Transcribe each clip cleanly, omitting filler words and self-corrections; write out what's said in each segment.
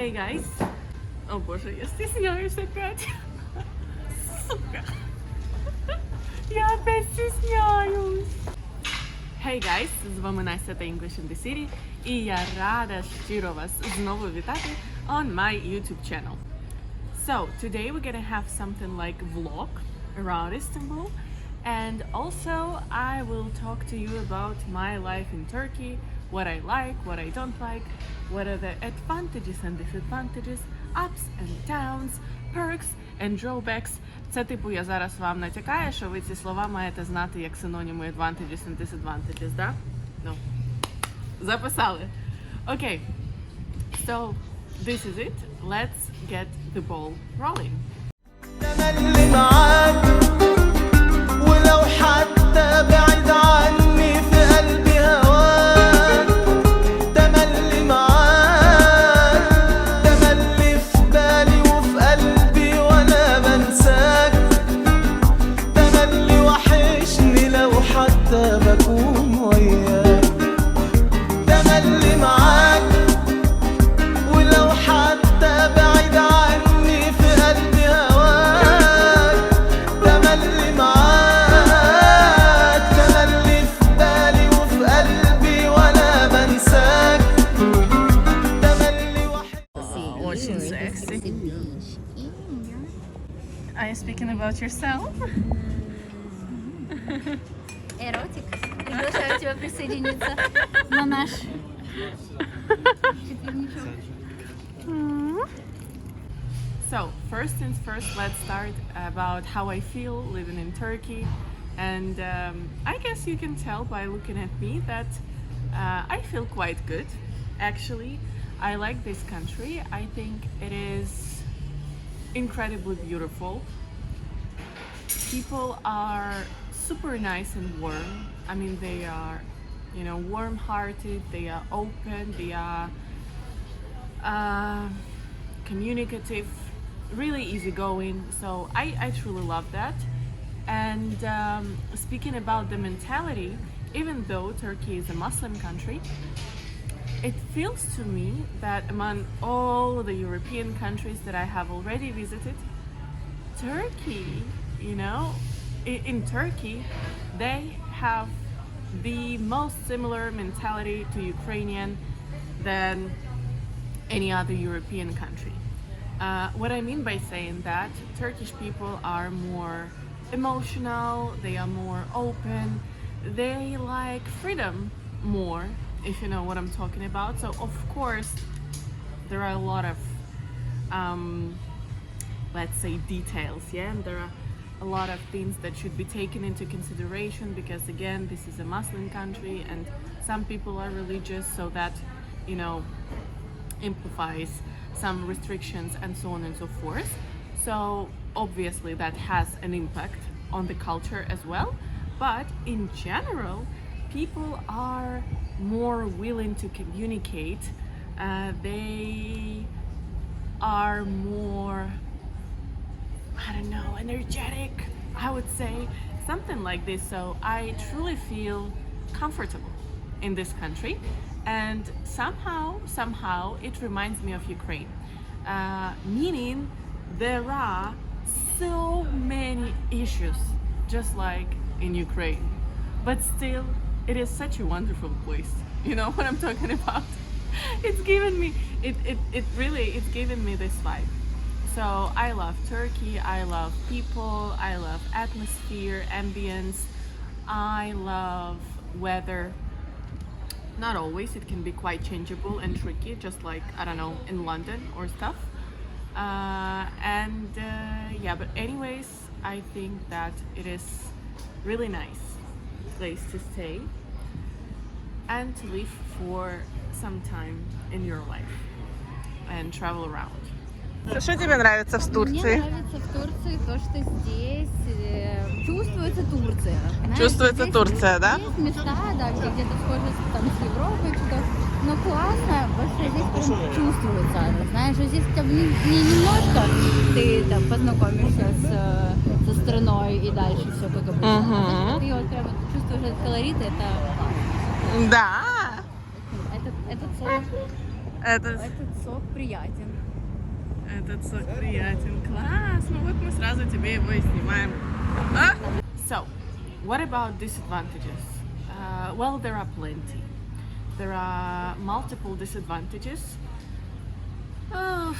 Hey guys! О боже, я стесняюсь опять. Сука. Я опять стесняюсь. Hey guys! З вами Настя та English in the City. І я рада щиро вас знову вітати on my YouTube channel. So, today we're gonna have something like vlog around Istanbul. And also I will talk to you about my life in Turkey, what I like, what I don't like, what are the advantages and disadvantages, ups and downs, perks and drawbacks. Це типу я зараз вам натякаю, що ви ці слова маєте знати як синоніми advantages and disadvantages, да? Ну, записали. Okay, so this is it. Let's get the ball rolling. تملي معاك ولو حتى بعيد عني في قلبي هواك تملي معاك تملي في بالي وفي قلبي وانا بنساك تملي وحشني لو حتى بكون وياك تملي معاك ولو حتى بعيد عني في قلبي هواك تملي معاك تملي في بالي وفي قلبي وانا بنساك تملي Очень sexy. Are you speaking about yourself? Эротик. Приглашаю тебя присоединиться на наш четверничок. So, first things first, let's start about how I feel living in Turkey. And I guess you can tell by looking at me that I feel quite good. Actually, I like this country. I think it is incredibly beautiful. People are super nice and warm. I mean, they are, you know, warm-hearted, they are open, they are communicative, really easygoing. So I truly love that. And speaking about the mentality, even though Turkey is a Muslim country, it feels to me that among all the European countries that I have already visited, Turkey, you know, in Turkey, they have the most similar mentality to Ukrainian than any other European country. What I mean by saying that, Turkish people are more emotional, they are more open, they like freedom more, if you know what I'm talking about. So of course there are a lot of let's say details, yeah, and there are a lot of things that should be taken into consideration, because again, this is a Muslim country and some people are religious, so that, you know, implies some restrictions and so on and so forth. So obviously that has an impact on the culture as well, but in general people are more willing to communicate. They are more, I don't know, energetic, I would say, something like this. So I truly feel comfortable in this country, and somehow it reminds me of Ukraine, meaning there are so many issues just like in Ukraine, but still it is such a wonderful place. You know what I'm talking about? It's given me it's given me this vibe. So I love Turkey, I love people, I love atmosphere, ambience, I love weather. Not always, it can be quite changeable and tricky, just like, I don't know, in London or stuff. Yeah, but anyways, I think that it is really nice place to stay and to live for some time in your life and travel around. Что тебе нравится в Мне Турции? нравится в Турции то, что здесь чувствуется Турция. Знаешь, Чувствуется здесь Турция, да? Есть места, да, где где-то схожи там, с Европой, что-то, но классно, вообще здесь прям чувствуется. Знаешь, здесь там не немножко ты там познакомишься со страной и дальше все как обычно. Ты вот прям чувствуешь этот колорит, это классно. Да. Это цель. Это, Этот сок приятен. Этот сок приятен. Класс! Ну вот мы сразу тебе его и снимаем. А? So, what about disadvantages? Well, there are plenty. There are multiple disadvantages. I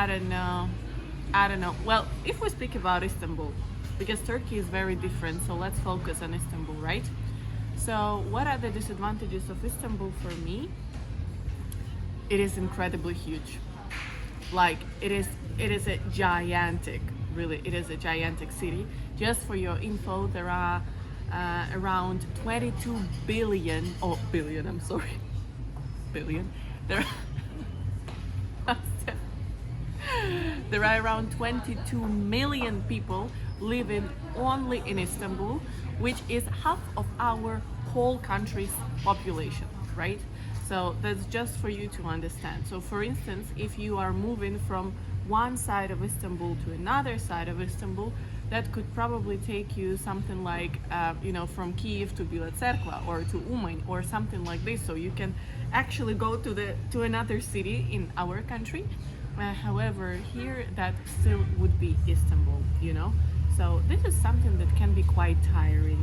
don't know. Well, if we speak about Istanbul, because Turkey is very different, so let's focus on Istanbul, right? So, what are the disadvantages of Istanbul for me? It is incredibly huge. Like it is a gigantic, really, it is a gigantic city. Just for your info, there are around 22 billion, billion, I'm sorry, billion. There there are around 22 million people living only in Istanbul, which is half of our whole country's population, right? So that's just for you to understand. So for instance, if you are moving from one side of Istanbul to another side of Istanbul, that could probably take you something like, from Kiev to Bila Tserkva or to Uman or something like this. So you can actually go to another city in our country. However, here that still would be Istanbul, So this is something that can be quite tiring,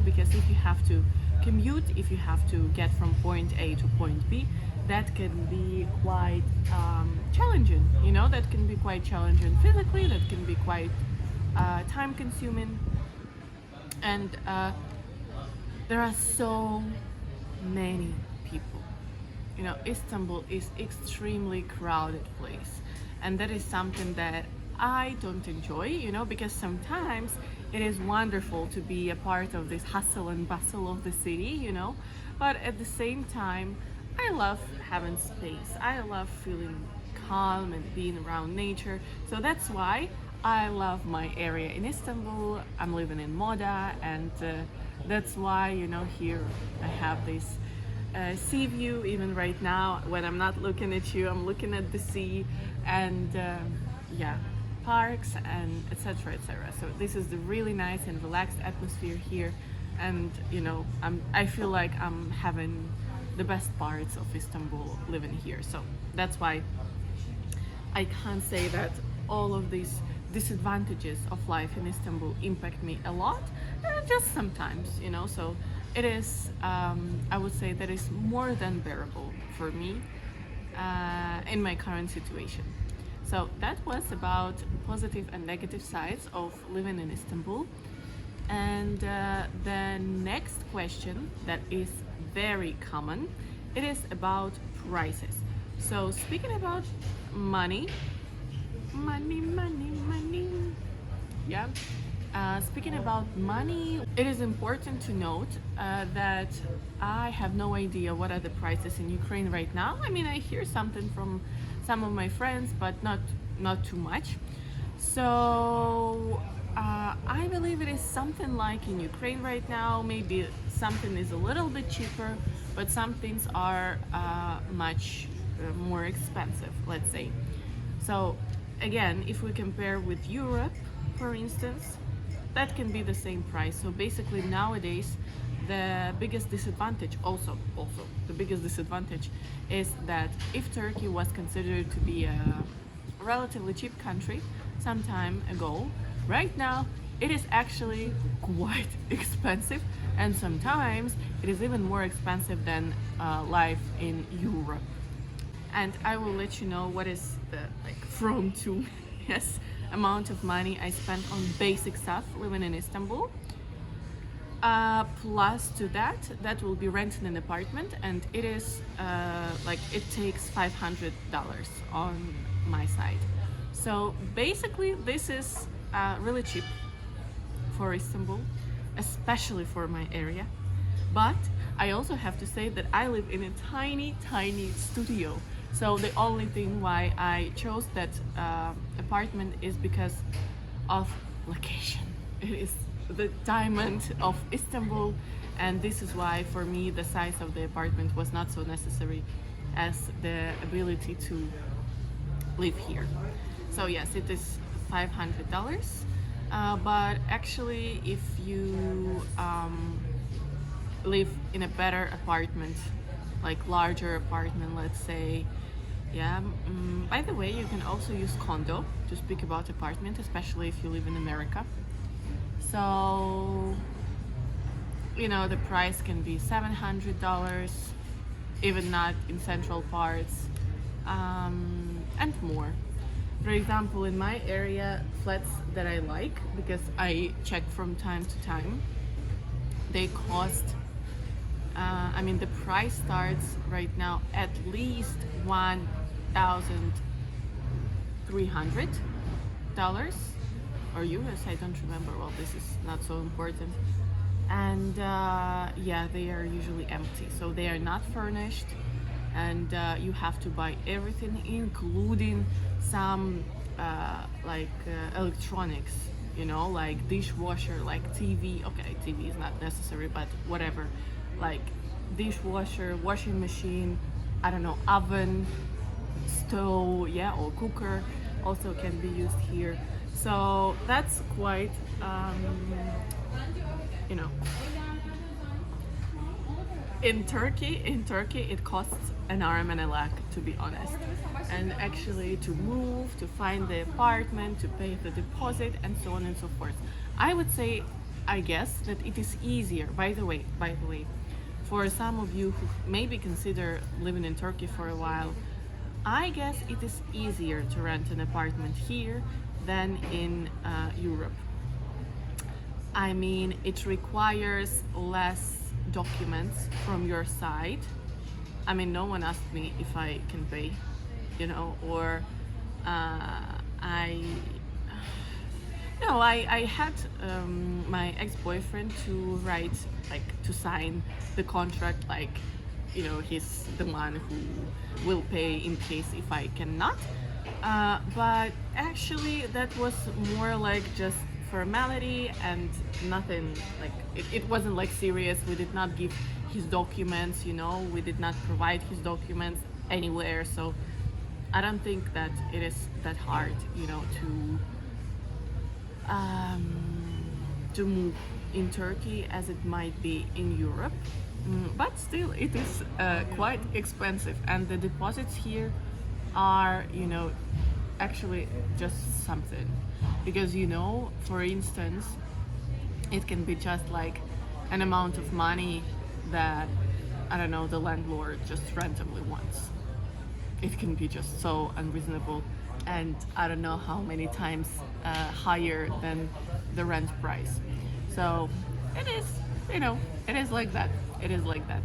because if you have to commute, if you have to get from point A to point B, that can be quite challenging, that can be quite challenging physically, that can be quite time consuming. And there are so many people. Istanbul is extremely crowded place, and that is something that I don't enjoy, because sometimes it is wonderful to be a part of this hustle and bustle of the city, but at the same time, I love having space. I love feeling calm and being around nature. So that's why I love my area in Istanbul. I'm living in Moda, and that's why, here I have this sea view. Even right now, when I'm not looking at you, I'm looking at the sea, and parks and etc., etc. So this is the really nice and relaxed atmosphere here, and I feel like I'm having the best parts of Istanbul living here. So that's why I can't say that all of these disadvantages of life in Istanbul impact me a lot, just sometimes, So it is, I would say, that is more than bearable for me in my current situation. So that was about positive and negative sides of living in Istanbul. And the next question that is very common, it is about prices. So speaking about money, yeah. Speaking about money, it is important to note that I have no idea what are the prices in Ukraine right now. I mean, I hear something from some of my friends, but not too much. So I believe it is something like in Ukraine right now. Maybe something is a little bit cheaper, but some things are much more expensive, let's say. So again, if we compare with Europe, for instance, that can be the same price. So basically nowadays, the biggest disadvantage also the biggest disadvantage is that if Turkey was considered to be a relatively cheap country some time ago, right now it is actually quite expensive, and sometimes it is even more expensive than life in Europe. And I will let you know what is the from to yes amount of money I spent on basic stuff living in Istanbul. Plus to that will be renting an apartment, and it is it takes $500 on my side. So basically this is really cheap for Istanbul, especially for my area. But I also have to say that I live in a tiny studio. So the only thing why I chose that apartment is because of location. It is the diamond of Istanbul, and this is why for me the size of the apartment was not so necessary as the ability to live here. So yes, it is $500, but actually if you live in a better apartment, like larger apartment, let's say. Yeah. By the way, you can also use condo to speak about apartment, especially if you live in America. So, the price can be $700, even not in central parts, and more. For example, in my area, flats that I like, because I check from time to time, they cost, the price starts right now at least $1,300 or US, I don't remember. Well, this is not so important. And yeah, they are usually empty, so they are not furnished, and you have to buy everything, including some electronics, like dishwasher, like TV. Okay, TV is not necessary, but whatever, like dishwasher, washing machine, I don't know, oven, stove, yeah, or cooker also can be used here. So that's quite, you know, in Turkey it costs an arm and a leg, to be honest, and actually to move, to find the apartment, to pay the deposit, and so on and so forth. I would say, I guess, that it is easier, by the way, for some of you who maybe consider living in Turkey for a while, I guess it is easier to rent an apartment here than in Europe. I mean, it requires less documents from your side. I mean, no one asked me if I can pay, or I had my ex-boyfriend to write, to sign the contract, he's the one who will pay in case if I cannot. But actually, that was more like just formality and nothing, it wasn't serious. We did not give his documents, we did not provide his documents anywhere. So I don't think that it is that hard, to move in Turkey as it might be in Europe. But still, it is quite expensive, and the deposits here are, actually just something. Because, for instance, it can be just like an amount of money that, I don't know, the landlord just randomly wants. It can be just so unreasonable, and I don't know how many times higher than the rent price. So it is, it is like that. It is like that.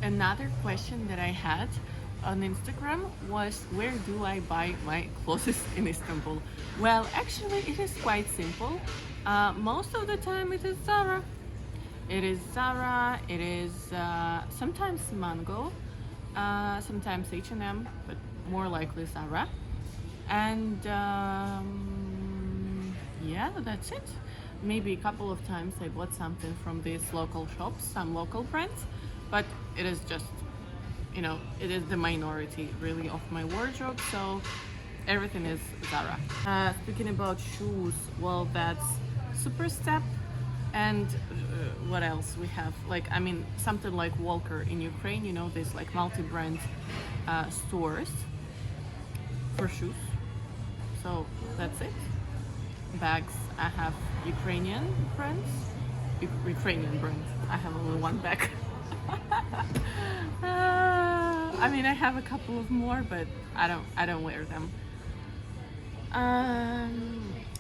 Another question that I had on Instagram was, where do I buy my clothes in Istanbul? Well, actually, it is quite simple. Most of the time it is Zara. It is Zara, it is sometimes Mango, sometimes H&M, but more likely Zara. And yeah, that's it. Maybe a couple of times I bought something from these local shops, some local brands, but it is just, it is the minority really of my wardrobe, so everything is Zara. Speaking about shoes, well, that's Superstep, and what else we have? Something like Walker in Ukraine, these multi-brand stores for shoes. So that's it. Bags, I have Ukrainian brands. Ukrainian brands. I have only one bag. I have a couple of more, but I don't wear them.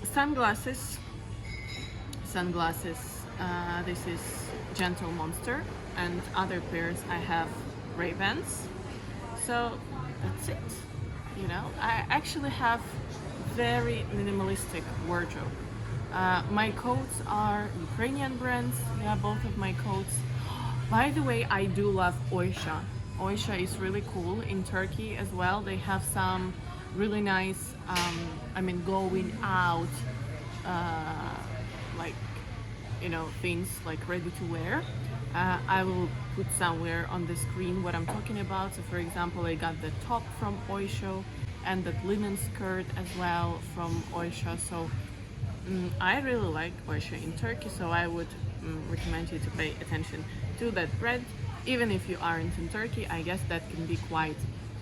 Sunglasses. This is Gentle Monster, and other pairs I have Ray-Bans. So that's it. I actually have very minimalistic wardrobe. My coats are Ukrainian brands. Yeah, both of my coats. By the way, I do love Oysha. Oysha is really cool in Turkey as well. They have some really nice, going out, things ready to wear. I will put somewhere on the screen what I'm talking about. So for example, I got the top from Oysha and that linen skirt as well from Oysha. So I really like Oysha in Turkey, so I would recommend you to pay attention to that bread. Even if you aren't in Turkey, I guess that can be quite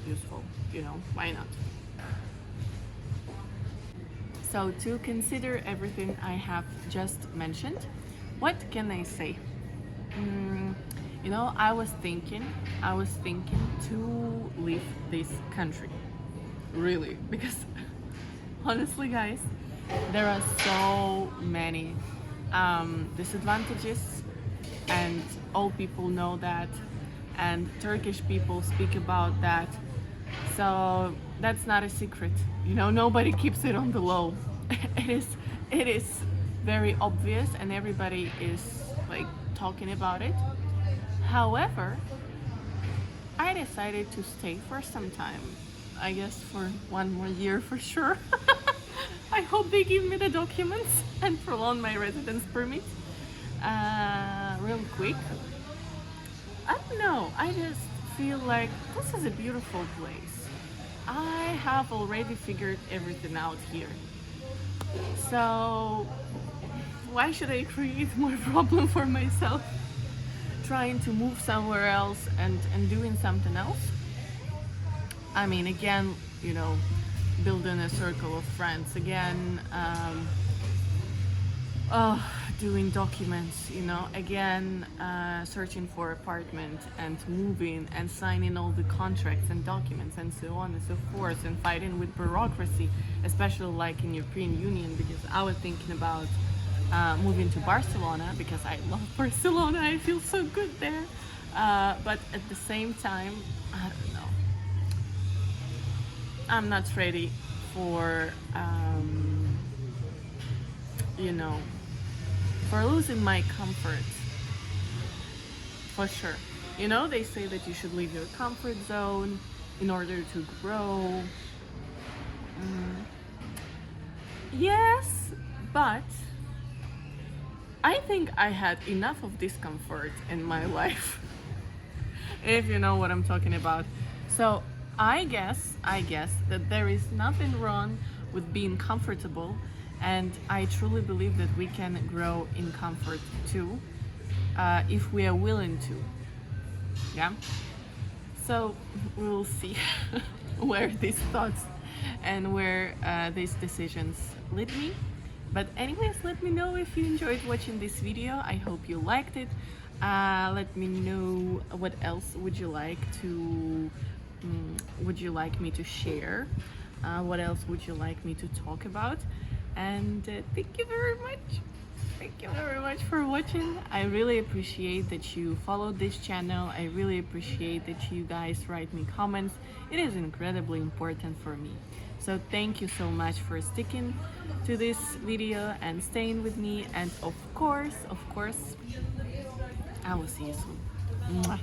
useful, you know, why not? So to consider everything I have just mentioned, what can I say? You know, I was thinking to leave this country, really, because honestly, guys, there are so many disadvantages, and all people know that, and Turkish people speak about that. So that's not a secret, you know. Nobody keeps it on the low. It is very obvious, and everybody is like talking about it. However, I decided to stay for some time. I guess for 1 more year for sure. I hope they give me the documents and prolong my residence permit real quick. I don't know, I just feel like this is a beautiful place. I have already figured everything out here. So why should I create more problem for myself trying to move somewhere else and doing something else? I mean, again, you know, building a circle of friends again, doing documents, you know, again, searching for apartment and moving and signing all the contracts and documents and so on and so forth, and fighting with bureaucracy, especially like in European Union, because I was thinking about moving to Barcelona because I love Barcelona. I feel so good there. But at the same time, I don't know. I'm not ready for, you know, for losing my comfort. For sure. You know, they say that you should leave your comfort zone in order to grow. Yes, but I think I had enough of discomfort in my life, if you know what I'm talking about. So I guess that there is nothing wrong with being comfortable, and I truly believe that we can grow in comfort too, if we are willing to. Yeah. So we will see where these thoughts and where these decisions lead me. But anyways, let me know if you enjoyed watching this video. I hope you liked it. Let me know what else would you like me to share. What else would you like me to talk about? And thank you very much. Thank you very much for watching. I really appreciate that you followed this channel. I really appreciate that you guys write me comments. It is incredibly important for me. So thank you so much for sticking to this video and staying with me. And of course, I will see you soon. Mwah.